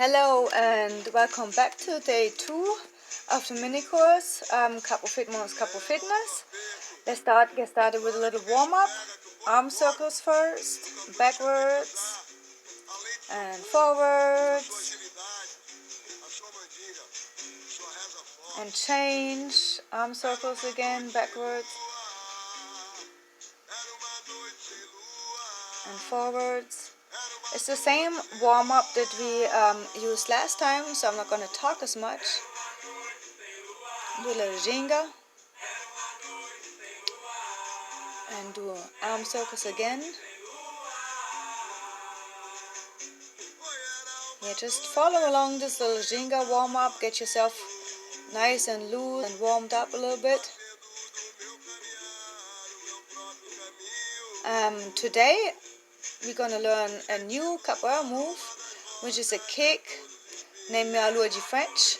Hello and welcome back to day 2 of the mini course, CapoFitness. Let's get started with a little warm-up. Arm circles first, backwards and forwards, and change. Arm circles again, backwards and forwards. It's the same warm-up that we used last time, so I'm not going to talk as much. Do a little ginga and do arm circles again. Yeah, just follow along this little ginga warm-up. Get yourself nice and loose and warmed up a little bit. Today we're going to learn a new capoeira move, which is a kick named Meia Lua De Frente.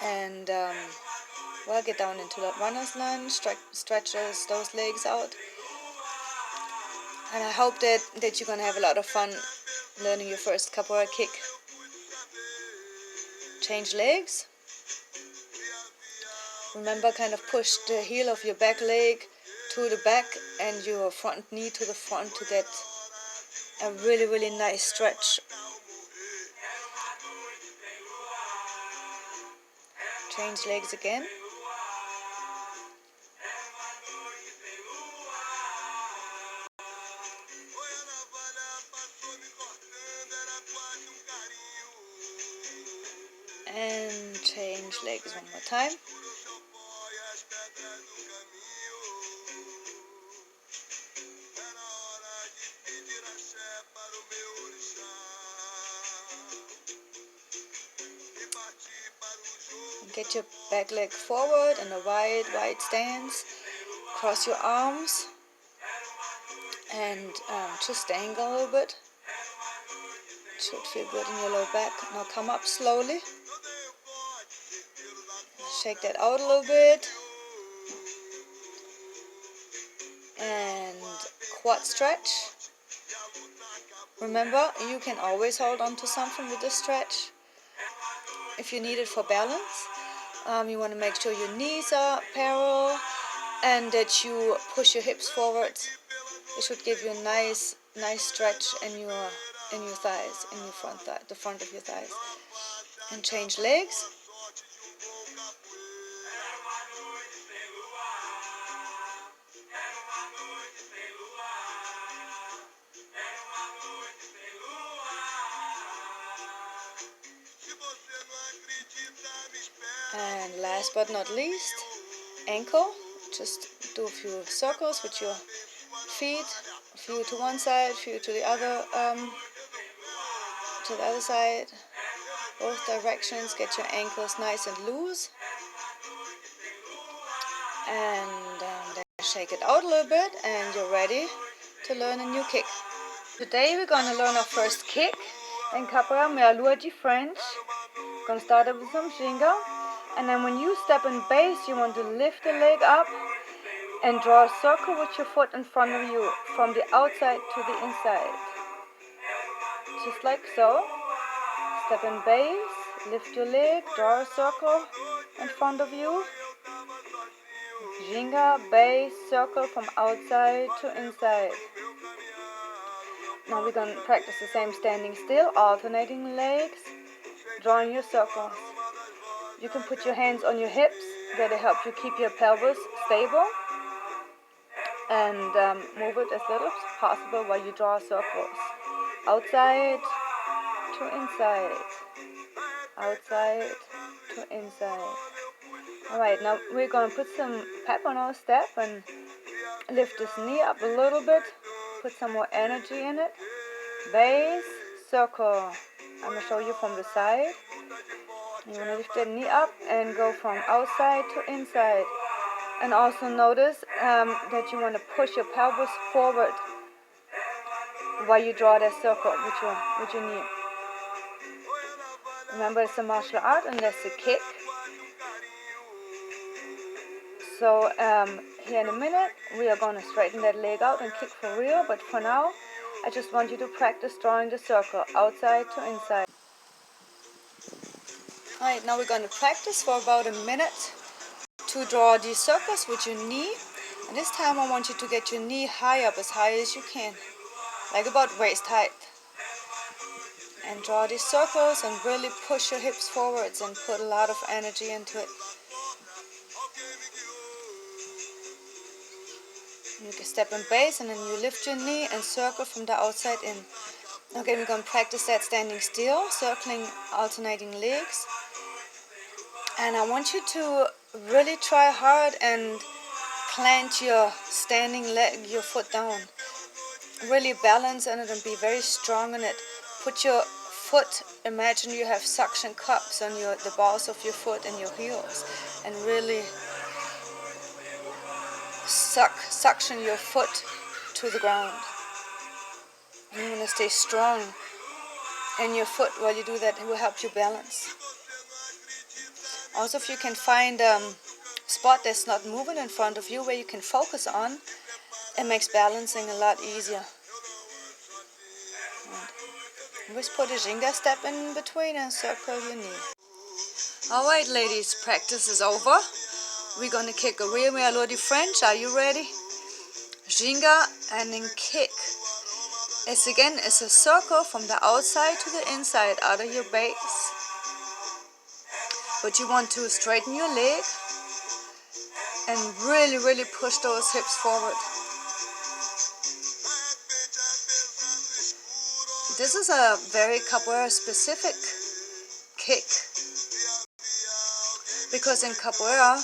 And well, get down into that runner's lunge, stretch those legs out. And I hope that you're going to have a lot of fun learning your first capoeira kick. Change legs. Remember, kind of push the heel of your back leg to the back and your front knee to the front to get a really, really nice stretch. Change legs again. And change legs one more time. Get your back leg forward in a wide stance. Cross your arms and just angle a little bit. It should feel good in your low back. Now come up slowly. Shake that out a little bit. And quad stretch. Remember, you can always hold on to something with this stretch if you need it for balance. You want to make sure your knees are parallel and that you push your hips forward. It should give you a nice stretch in your thighs, in your front thigh, the front of your thighs. And change legs. And last but not least, ankle. Just do a few circles with your feet, a few to one side, a few to the other side, both directions. Get your ankles nice and loose, and then shake it out a little bit, and you're ready to learn a new kick. Today we're going to learn our first kick in capoeira, Meia Lua De Frente. Gonna start it with some ginga, and then when you step in base, you want to lift the leg up and draw a circle with your foot in front of you, from the outside to the inside. Just like so. Step in base, lift your leg, draw a circle in front of you. Ginga, base, circle from outside to inside. Now we're going to practice the same standing still, alternating legs, drawing your circles. You can put your hands on your hips, that'll help you keep your pelvis stable, and move it as little as possible while you draw circles. Outside to inside, outside to inside. Alright, now we're going to put some pep on our step and lift this knee up a little bit, put some more energy in it. Base, circle. I'm going to show you from the side. You want to lift the knee up and go from outside to inside. And also notice that you want to push your pelvis forward while you draw that circle with your knee. Remember, it's a martial art and that's a kick. So here in a minute we are going to straighten that leg out and kick for real. But for now, I just want you to practice drawing the circle outside to inside. Alright, now we're going to practice for about a minute to draw these circles with your knee. And this time I want you to get your knee high up, as high as you can, like about waist height. And draw these circles and really push your hips forwards and put a lot of energy into it. You can step in base and then you lift your knee and circle from the outside in. Okay, we're going to practice that standing still, circling, alternating legs. And I want you to really try hard and plant your standing leg, your foot down. Really balance on it and be very strong on it. Put your foot, imagine you have suction cups on the balls of your foot and your heels, and really suction your foot to the ground. And you want to stay strong in your foot while you do that. It will help you balance. Also, if you can find a spot that's not moving in front of you where you can focus on, it makes balancing a lot easier. Just put a Ginga step in between and circle your knee. Alright ladies, practice is over. We're going to kick a real Meia Lua De Frente. Are you ready? Ginga and then kick. It's a circle from the outside to the inside out of your base. But you want to straighten your leg and really push those hips forward. This is a very capoeira specific kick, because in capoeira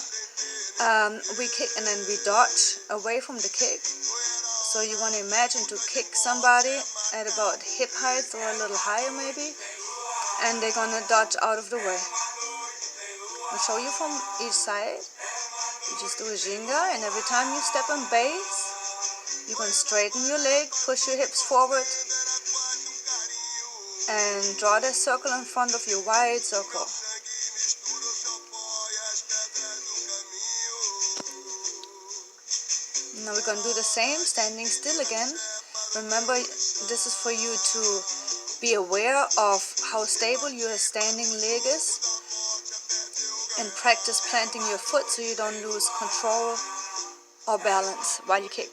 we kick and then we dodge away from the kick. So you want to imagine to kick somebody at about hip height or a little higher maybe, and they're going to dodge out of the way. I'll show you from each side. You just do a Ginga, and every time you step in base, you can straighten your leg, push your hips forward, and draw that circle in front of you, wide circle. Now we're going to do the same, standing still again. Remember, this is for you to be aware of how stable your standing leg is, and practice planting your foot so you don't lose control or balance while you kick.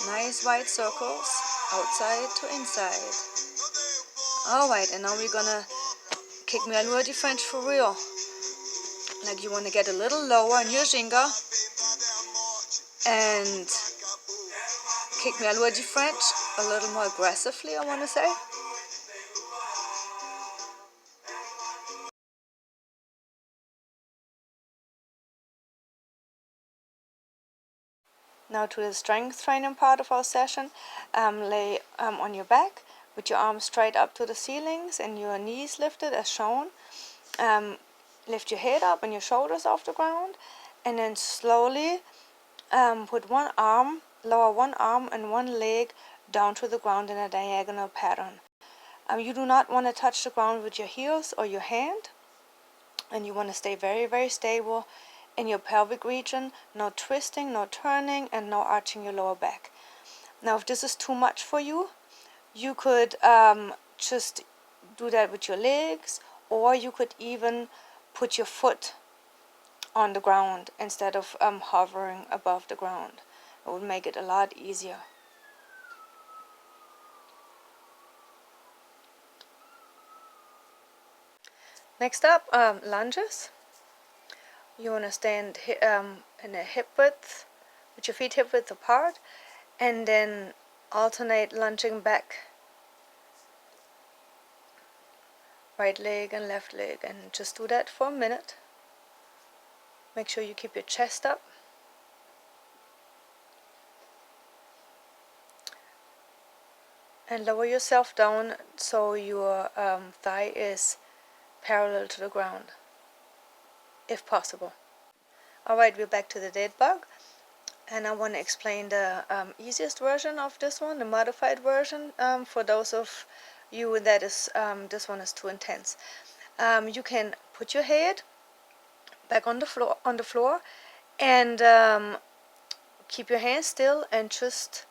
Nice wide circles, outside to inside. Alright, and now we're gonna kick Meia Lua De Frente for real. Like you want to get a little lower in your Ginga and kick Meia Lua De Frente a little more aggressively, I want to say. Now to the strength training part of our session. Lay on your back with your arms straight up to the ceilings and your knees lifted as shown. Lift your head up and your shoulders off the ground, and then slowly put lower one arm and one leg down to the ground in a diagonal pattern. You do not want to touch the ground with your heels or your hand, and you want to stay very stable in your pelvic region. No twisting, no turning, and no arching your lower back. Now if this is too much for you, you could just do that with your legs, or you could even put your foot on the ground instead of hovering above the ground. It would make it a lot easier. Next up, lunges. You want to stand in a hip width, with your feet hip width apart, and then alternate lunging back. Right leg and left leg, and just do that for a minute. Make sure you keep your chest up. And lower yourself down so your thigh is parallel to the ground, if possible. Alright, we're back to the dead bug, and I want to explain the easiest version of this one, the modified version, for those of you that is this one is too intense. You can put your head back on the floor, and keep your hands still and just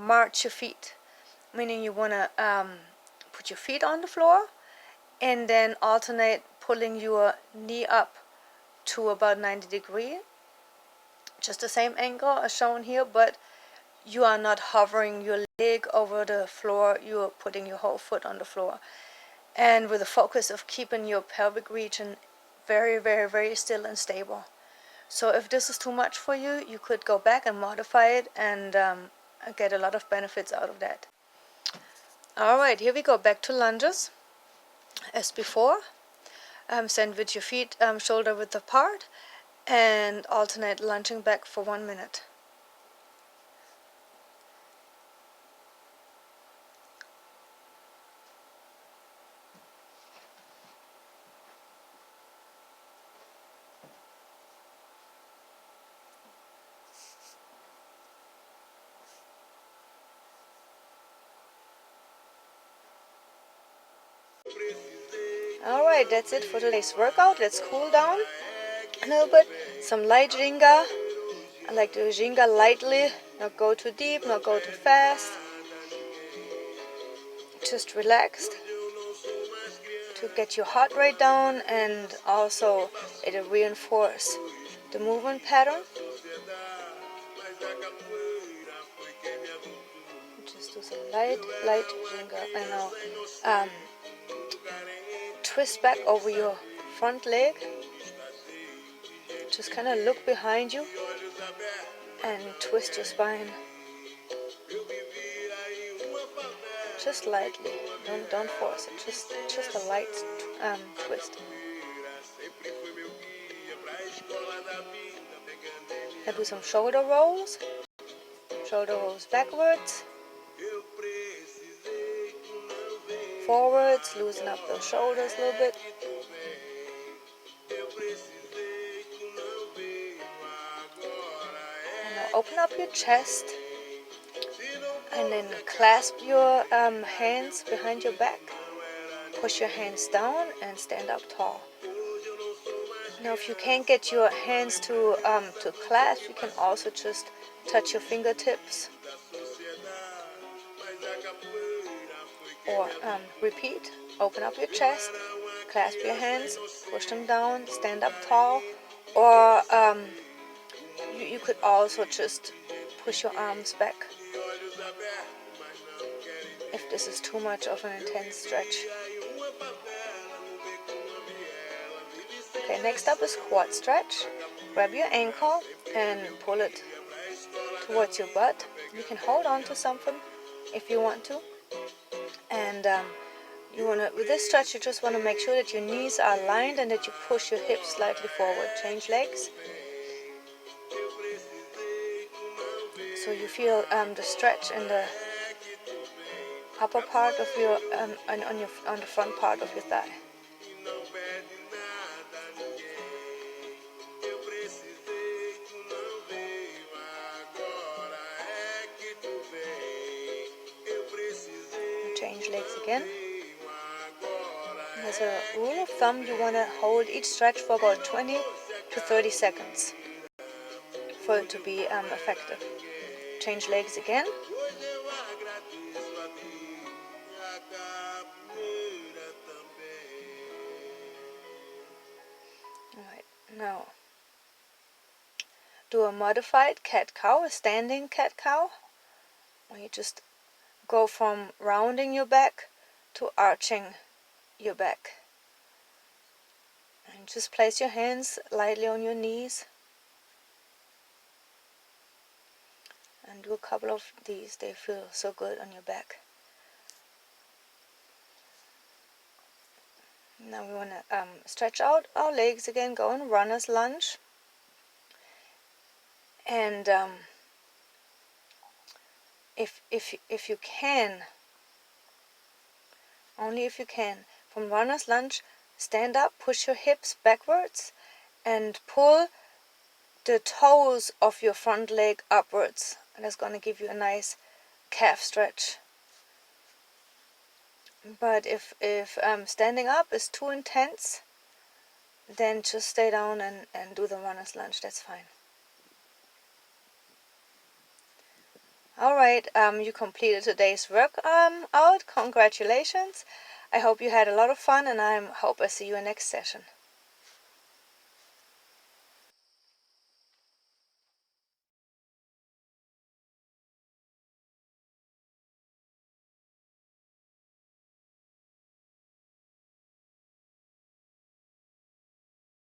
march your feet, meaning you want to put your feet on the floor and then alternate pulling your knee up to about 90 degrees, just the same angle as shown here, but you are not hovering your leg over the floor, you are putting your whole foot on the floor, and with the focus of keeping your pelvic region very, very, very still and stable. So if this is too much for you, you could go back and modify it and get a lot of benefits out of that. Alright, here we go, back to lunges as before. Stand with your feet shoulder width apart and alternate lunging back for 1 minute. Alright, that's it for today's workout. Let's cool down a little bit. Some light Ginga. I like to Ginga lightly, not go too deep, not go too fast. Just relaxed to get your heart rate down, and also it'll reinforce the movement pattern. Just do some light Ginga. And now twist back over your front leg. Just kind of look behind you and twist your spine. Just lightly. Don't force it. Just a light twist. Now do some shoulder rolls. Shoulder rolls backwards. Forwards. Loosen up those shoulders a little bit. And now open up your chest. And then clasp your hands behind your back. Push your hands down and stand up tall. Now if you can't get your hands to clasp, you can also just touch your fingertips. Or repeat, open up your chest, clasp your hands, push them down, stand up tall. Or you could also just push your arms back if this is too much of an intense stretch. Okay, next up is quad stretch. Grab your ankle and pull it towards your butt. You can hold on to something if you want to. And with this stretch, you just want to make sure that your knees are aligned and that you push your hips slightly forward. Change legs. So you feel the stretch in the upper part of your on the front part of your thigh. Change legs again. As a rule of thumb, you want to hold each stretch for about 20 to 30 seconds for it to be effective. Change legs again. Alright, now do a modified cat-cow, a standing cat-cow, where you just go from rounding your back to arching your back. And just place your hands lightly on your knees. And do a couple of these, they feel so good on your back. Now we want to stretch out our legs again, go in runner's lunge. And if you can, only if you can, from runner's lunge, stand up, push your hips backwards, and pull the toes of your front leg upwards. And that's going to give you a nice calf stretch. But if standing up is too intense, then just stay down and do the runner's lunge. That's fine. Alright, you completed today's workout. Congratulations. I hope you had a lot of fun, and I hope I see you in next session.